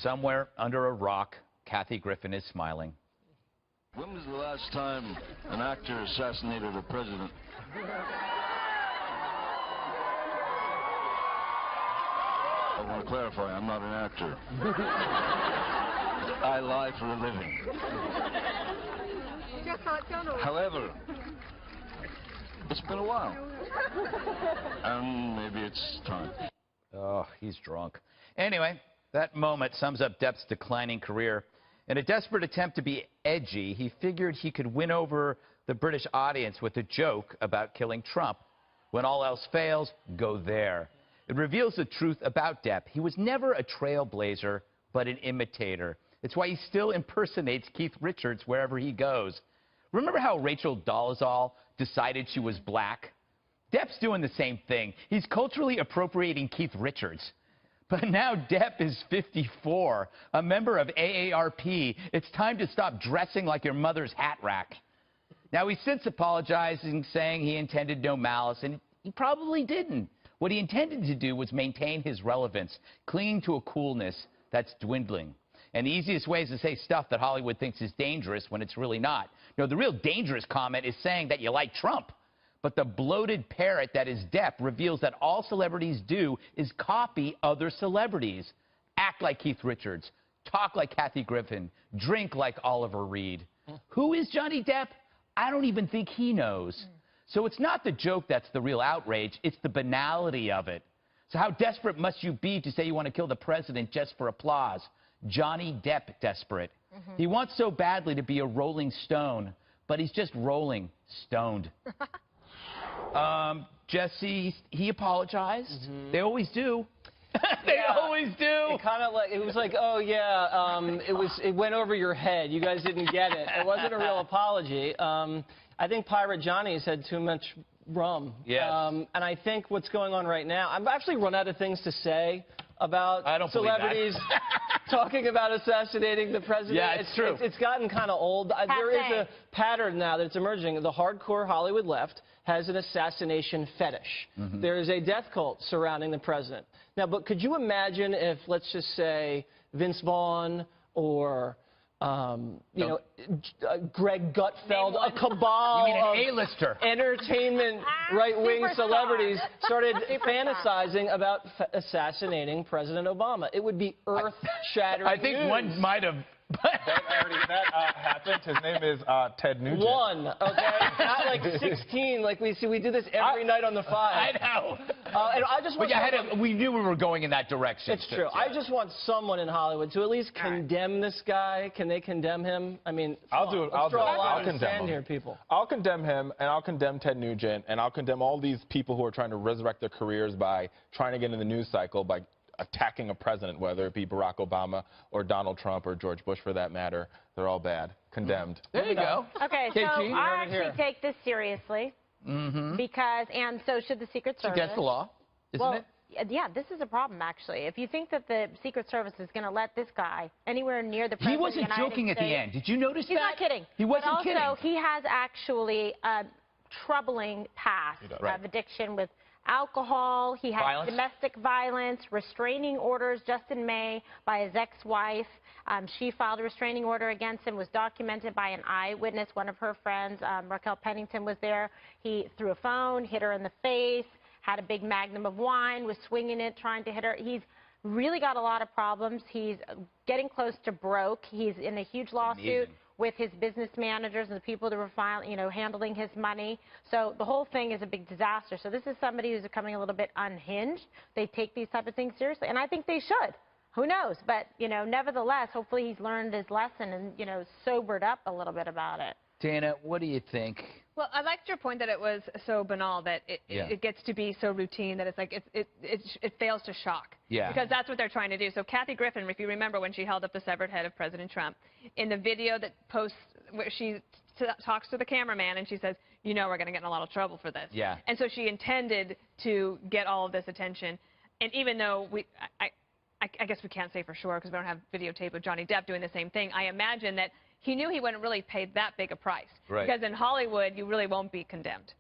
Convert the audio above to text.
Somewhere under a rock, Kathy Griffin is smiling. When was the last time an actor assassinated a president? I want to clarify, I'm not an actor. I lie for a living. However, it's been a while. And maybe it's time. Oh, he's drunk. Anyway, that moment sums up Depp's declining career. In a desperate attempt to be edgy, he figured he could win over the British audience with a joke about killing Trump. When all else fails, go there. It reveals the truth about Depp. He was never a trailblazer, but an imitator. It's why he still impersonates Keith Richards wherever he goes. Remember how Rachel Dolezal decided she was black? Depp's doing the same thing. He's culturally appropriating Keith Richards. But now Depp is 54, a member of AARP. It's time to stop dressing like your mother's hat rack. Now, he's since apologizing, saying he intended no malice, and he probably didn't. What he intended to do was maintain his relevance, clinging to a coolness that's dwindling. And the easiest way is to say stuff that Hollywood thinks is dangerous when it's really not. No, the real dangerous comment is saying that you like Trump. But the bloated parrot that is Depp reveals that all celebrities do is copy other celebrities. Act like Keith Richards, talk like Kathy Griffin, drink like Oliver Reed. Who is Johhny Depp? I don't even think he knows. So it's not the joke that's the real outrage, it's the banality of it. So how desperate must you be to say you want to kill the president just for applause? Johhny Depp desperate. He wants so badly to be a Rolling Stone, but he's just rolling stoned. Jesse, he apologized. They always do. They always do. It kind of like, it was like, oh yeah, it went over your head. You guys didn't get it. It wasn't a real apology. I think Pirate Johnny's had too much rum. Yes. And I think what's going on right now, I've actually run out of things to say about celebrities talking about assassinating the president. Yeah, it's true. It's gotten kind of old. There is a pattern now that's emerging. The hardcore Hollywood left has an assassination fetish. There is a death cult surrounding the president. Now, but could you imagine if, let's just say, Vince Vaughn or Greg Gutfeld, a cabal of A-lister entertainment right-wing celebrities started fantasizing about assassinating President Obama? It would be earth-shattering I think news. one might have... that happened. His name is Ted Nugent. One, okay? Not like 16, like we do this every night on the 5. I know. And I just want we knew we were going in that direction. It's true. Yeah. I just want someone in Hollywood to at least condemn this guy. Can they condemn him? I mean, I'll do it. I'll condemn him. Here, people. I'll condemn him, and I'll condemn Ted Nugent, and I'll condemn all these people who are trying to resurrect their careers by trying to get in the news cycle by attacking a president, whether it be Barack Obama or Donald Trump or George Bush for that matter. They're all bad. Condemned. There you go. Okay, so I actually take this seriously because, and so should the Secret Service. It's against the law, isn't it? Yeah, this is a problem, actually. If you think that the Secret Service is going to let this guy anywhere near the president of the United States... He wasn't joking at the end. Did you notice that? He's not kidding. He wasn't kidding. But also, he has actually a troubling past of addiction with alcohol. He had domestic violence, restraining orders just in May by his ex-wife. She filed a restraining order against him, was documented by an eyewitness. One of her friends, Raquel Pennington, was there. He threw a phone, hit her in the face, had a big magnum of wine, was swinging it, trying to hit her. He's really got a lot of problems. He's getting close to broke. He's in a huge lawsuit with his business managers and the people that were handling his money. So the whole thing is a big disaster. So this is somebody who's becoming a little bit unhinged. They take these type of things seriously, and I think they should. Who knows? But, nevertheless, hopefully he's learned his lesson and, sobered up a little bit about it. Dana, what do you think? Well, I liked your point that it was so banal that it gets to be so routine that it's like it fails to shock. Yeah. Because that's what they're trying to do. So Kathy Griffin, if you remember when she held up the severed head of President Trump, in the video that posts where she talks to the cameraman and she says, we're going to get in a lot of trouble for this. Yeah. And so she intended to get all of this attention. And even though I guess we can't say for sure because we don't have videotape of Johhny Depp doing the same thing, I imagine that he knew he wouldn't really pay that big a price. Right. Because in Hollywood, you really won't be condemned.